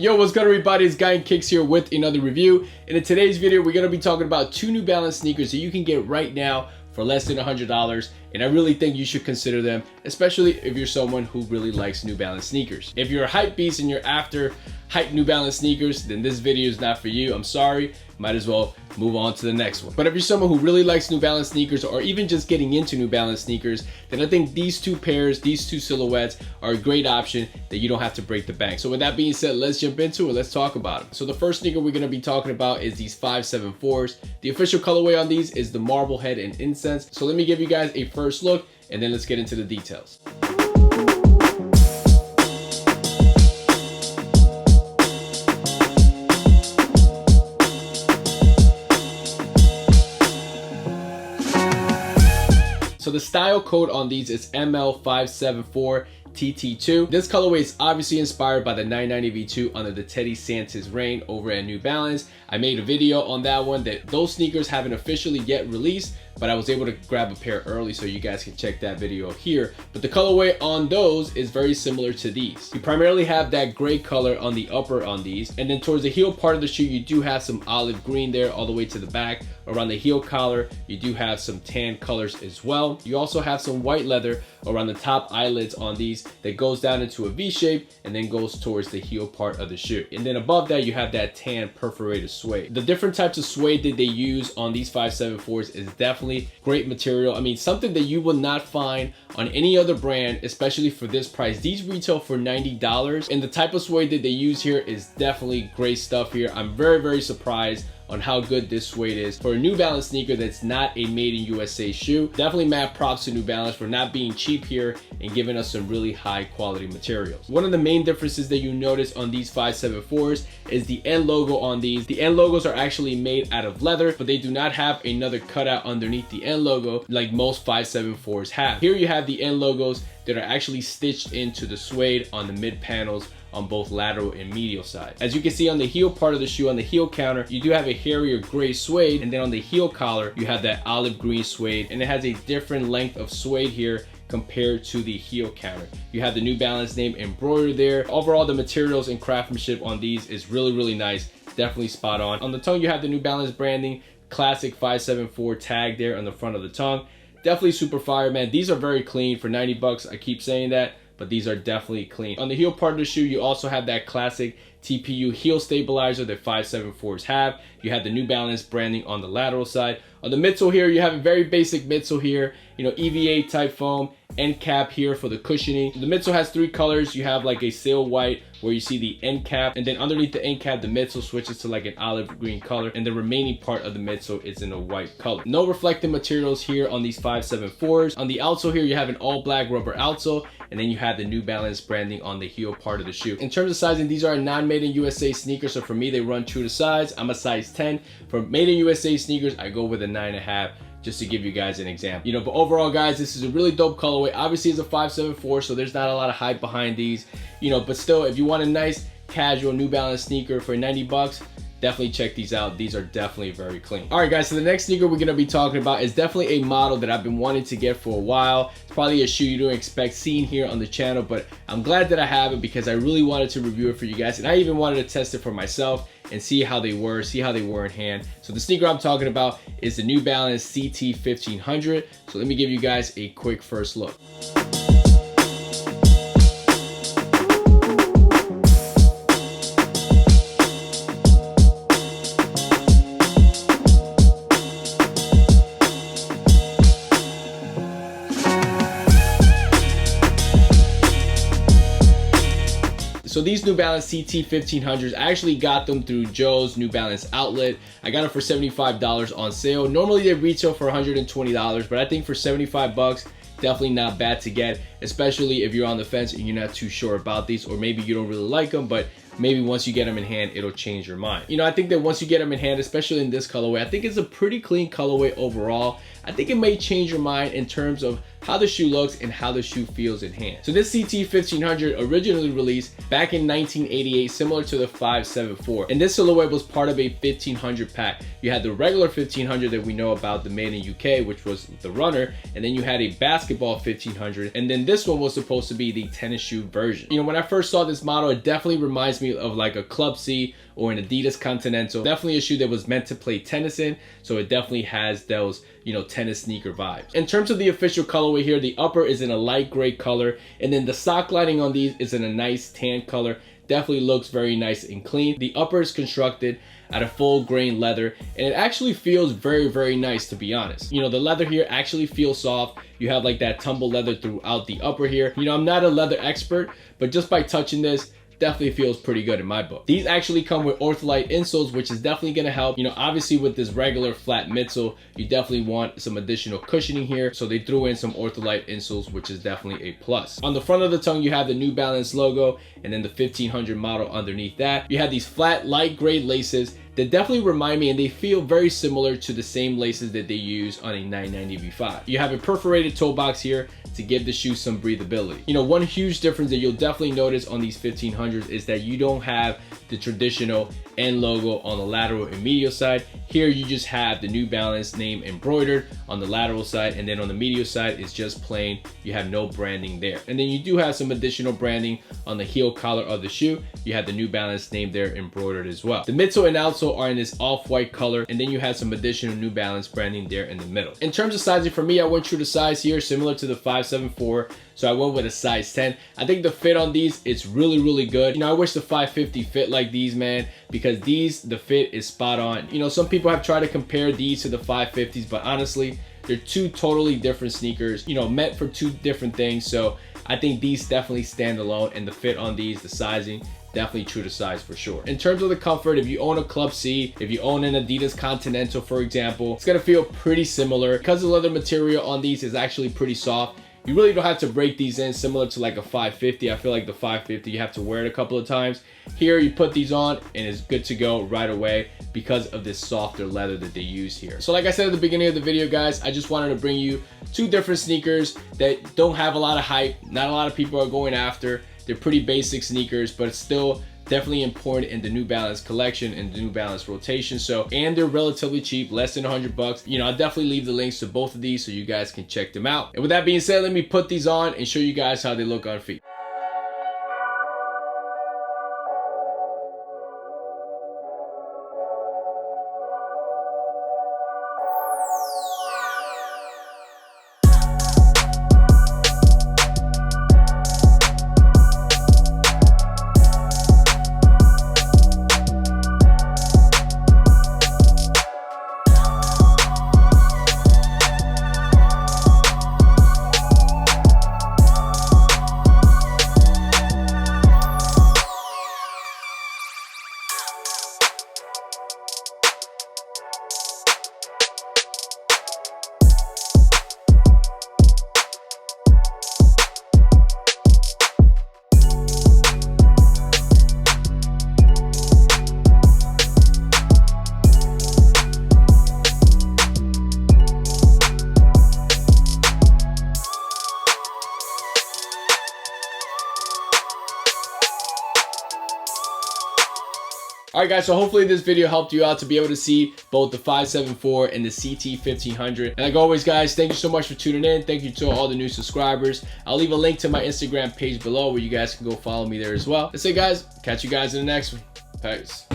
Yo, what's good everybody? It's Guy and Kicks here with another review. And in today's video, we're going to be talking about two New Balance sneakers that you can get right now for less than $100. And I really think you should consider them, especially if you're someone who really likes New Balance sneakers. If you're a hype beast and you're after hype New Balance sneakers, then this video is not for you. I'm sorry. Might as well move on to the next one. But if you're someone who really likes New Balance sneakers or even just getting into New Balance sneakers, then I think these two pairs, these two silhouettes are a great option that you don't have to break the bank. So with that being said, let's jump into it. Let's talk about them. So the first sneaker we're going to be talking about is these 574s. The official colorway on these is the Marblehead and Incense. So let me give you guys a first look and then let's get into the details. So the style code on these is ML574TT2. This colorway is obviously inspired by the 990 V2 under the Teddy Santis reign over at New Balance. I made a video on that one. That those sneakers haven't officially yet released, but I was able to grab a pair early, so you guys can check that video here. But the colorway on those is very similar to these. You primarily have that gray color on the upper on these, and then towards the heel part of the shoe, you do have some olive green there all the way to the back. Around the heel collar, you do have some tan colors as well. You also have some white leather around the top eyelids on these that goes down into a V shape and then goes towards the heel part of the shoe. And then above that, you have that tan perforated suede. The different types of suede that they use on these 574s is definitely great material. I mean, something that you will not find on any other brand, especially for this price. These retail for $90, and the type of suede that they use here is definitely great stuff here. I'm very surprised on how good this suede is for a New Balance sneaker that's not a made in USA shoe. Definitely mad props to New Balance for not being cheap here and giving us some really high quality materials. One of the main differences that you notice on these 574s is the end logo on these. The end logos are actually made out of leather, but they do not have another cutout underneath the end logo like most 574s have. Here you have the end logos that are actually stitched into the suede on the mid panels on both lateral and medial side. As you can see on the heel part of the shoe, on the heel counter, you do have a hairier gray suede, and then on the heel collar, you have that olive green suede, and it has a different length of suede here compared to the heel counter. You have the New Balance name embroidered there. Overall, the materials and craftsmanship on these is really nice. Definitely spot on. On the tongue, you have the New Balance branding, classic 574 tag there on the front of the tongue. Definitely super fire, man. These are very clean for 90 bucks. I keep saying that, but these are definitely clean. On the heel part of the shoe, you also have that classic TPU heel stabilizer that 574s have. You have the New Balance branding on the lateral side. On the midsole here, you have a very basic midsole here, you know, EVA type foam, end cap here for the cushioning. The midsole has three colors. You have like a sail white where you see the end cap, and then underneath the end cap, the midsole switches to like an olive green color, and the remaining part of the midsole is in a white color. No reflective materials here on these 574s. On the outsole here, you have an all black rubber outsole, and then you have the New Balance branding on the heel part of the shoe. In terms of sizing, these are not made in USA sneakers, so for me, they run true to size. I'm a size 10. For made in USA sneakers, I go with a 9.5. just to give you guys an example. You know, but overall, guys, this is a really dope colorway. Obviously, it's a 574, so there's not a lot of hype behind these, you know, but still, if you want a nice casual New Balance sneaker for 90 bucks, definitely check these out. These are definitely very clean. All right, guys, so the next sneaker we're gonna be talking about is definitely a model that I've been wanting to get for a while. It's probably a shoe you don't expect seeing here on the channel, but I'm glad that I have it because I really wanted to review it for you guys, and I even wanted to test it for myself and see how they were in hand. So the sneaker I'm talking about is the New Balance CT1500. So let me give you guys a quick first look. So these New Balance CT1500s, I actually got them through Joe's New Balance outlet. I got them for $75 on sale. Normally they retail for $120, but I think for 75 bucks, definitely not bad to get, especially if you're on the fence and you're not too sure about these, or maybe you don't really like them, but maybe once you get them in hand, it'll change your mind. You know, I think that once you get them in hand, especially in this colorway, I think it's a pretty clean colorway overall. I think it may change your mind in terms of how the shoe looks and how the shoe feels in hand. So this CT1500 originally released back in 1988, similar to the 574. And this silhouette was part of a 1500 pack. You had the regular 1500 that we know about, the made in UK, which was the runner, and then you had a basketball 1500, and then this one was supposed to be the tennis shoe version. You know, when I first saw this model, it definitely reminds me of like a Club C or an Adidas Continental. Definitely a shoe that was meant to play tennis in, so it definitely has those, you know, tennis sneaker vibes. In terms of the official colorway here, the upper is in a light gray color, and then the sock lining on these is in a nice tan color. Definitely looks very nice and clean. The upper is constructed out of full grain leather, and it actually feels very, very nice, to be honest. You know, the leather here actually feels soft. You have like that tumble leather throughout the upper here. You know, I'm not a leather expert, but just by touching this, definitely feels pretty good in my book. These actually come with ortholite insoles, which is definitely gonna help. You know, obviously with this regular flat midsole, you definitely want some additional cushioning here. So they threw in some ortholite insoles, which is definitely a plus. On the front of the tongue, you have the New Balance logo and then the 1500 model underneath that. You have these flat light gray laces that definitely remind me, and they feel very similar to the same laces that they use on a 990 V5. You have a perforated toe box here to give the shoe some breathability. You know, one huge difference that you'll definitely notice on these 1500s is that you don't have the traditional N logo on the lateral and medial side. Here you just have the New Balance name embroidered on the lateral side, and then on the medial side it's just plain. You have no branding there. And then you do have some additional branding on the heel collar of the shoe. You have the New Balance name there embroidered as well. The midsole and outsole are in this off-white color, and then you have some additional New Balance branding there in the middle. In terms of sizing, for me, I went true to size here, similar to the 574. So I went with a size 10. I think the fit on these, it's really, really good. You know, I wish the 550 fit like these, man, because these, the fit is spot on. You know, some people have tried to compare these to the 550s, but honestly, they're two totally different sneakers, you know, meant for two different things. So I think these definitely stand alone, and the fit on these, the sizing, definitely true to size for sure. In terms of the comfort, if you own a Club C, if you own an Adidas Continental, for example, it's gonna feel pretty similar. Because the leather material on these is actually pretty soft, you really don't have to break these in, similar to like a 550. I feel like the 550, you have to wear it a couple of times. Here, you put these on and it's good to go right away because of this softer leather that they use here. So like I said at the beginning of the video, guys, I just wanted to bring you two different sneakers that don't have a lot of hype, not a lot of people are going after. They're pretty basic sneakers, but it's still definitely important in the New Balance collection and the New Balance rotation. So, and they're relatively cheap, less than 100 bucks. You know, I'll definitely leave the links to both of these so you guys can check them out. And with that being said, let me put these on and show you guys how they look on feet. All right, guys, so hopefully this video helped you out to be able to see both the 574 and the CT1500. And like always, guys, thank you so much for tuning in. Thank you to all the new subscribers. I'll leave a link to my Instagram page below where you guys can go follow me there as well. That's it, guys. Catch you guys in the next one. Peace.